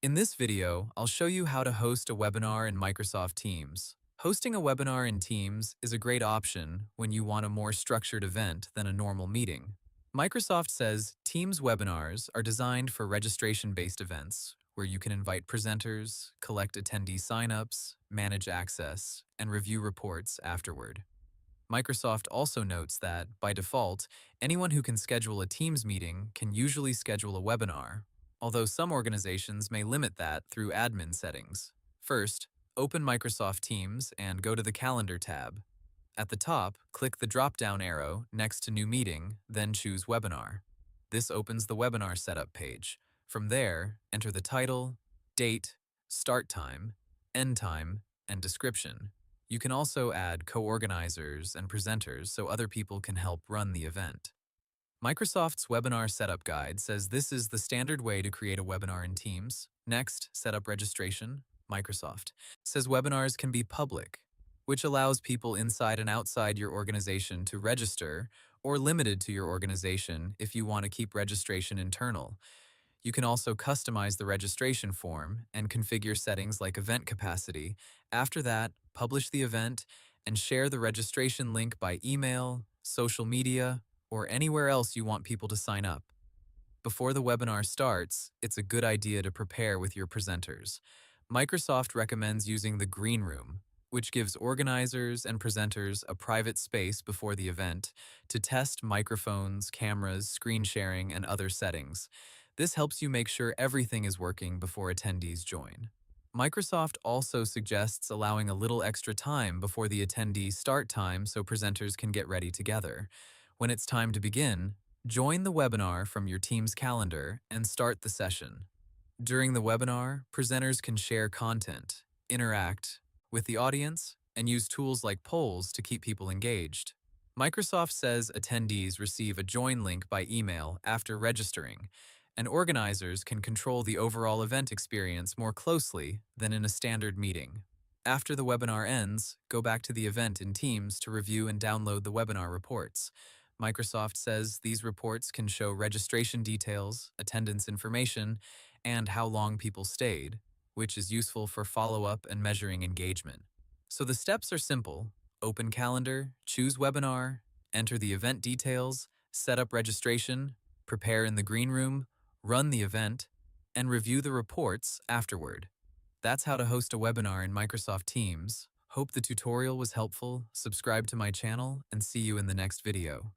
In this video, I'll show you how to host a webinar in Microsoft Teams. Hosting a webinar in Teams is a great option when you want a more structured event than a normal meeting. Microsoft says Teams webinars are designed for registration-based events where you can invite presenters, collect attendee signups, manage access, and review reports afterward. Microsoft also notes that, by default, anyone who can schedule a Teams meeting can usually schedule a webinar, although some organizations may limit that through admin settings. First, open Microsoft Teams and go to the Calendar tab. At the top, click the drop-down arrow next to New Meeting, then choose Webinar. This opens the webinar setup page. From there, enter the title, date, start time, end time, and description. You can also add co-organizers and presenters so other people can help run the event. Microsoft's Webinar Setup Guide says this is the standard way to create a webinar in Teams. Next, Setup Registration. Microsoft says webinars can be public, which allows people inside and outside your organization to register, or limited to your organization if you want to keep registration internal. You can also customize the registration form and configure settings like event capacity. After that, publish the event and share the registration link by email, social media, or anywhere else you want people to sign up. Before the webinar starts, it's a good idea to prepare with your presenters. Microsoft recommends using the green room, which gives organizers and presenters a private space before the event to test microphones, cameras, screen sharing, and other settings. This helps you make sure everything is working before attendees join. Microsoft also suggests allowing a little extra time before the attendee start time so presenters can get ready together. When it's time to begin, join the webinar from your team's calendar and start the session. During the webinar, presenters can share content, interact with the audience, and use tools like polls to keep people engaged. Microsoft says attendees receive a join link by email after registering, and organizers can control the overall event experience more closely than in a standard meeting. After the webinar ends, go back to the event in Teams to review and download the webinar reports. Microsoft says these reports can show registration details, attendance information, and how long people stayed, which is useful for follow-up and measuring engagement. So the steps are simple. Open Calendar, choose Webinar, enter the event details, set up registration, prepare in the green room, run the event, and review the reports afterward. That's how to host a webinar in Microsoft Teams. Hope the tutorial was helpful. Subscribe to my channel and see you in the next video.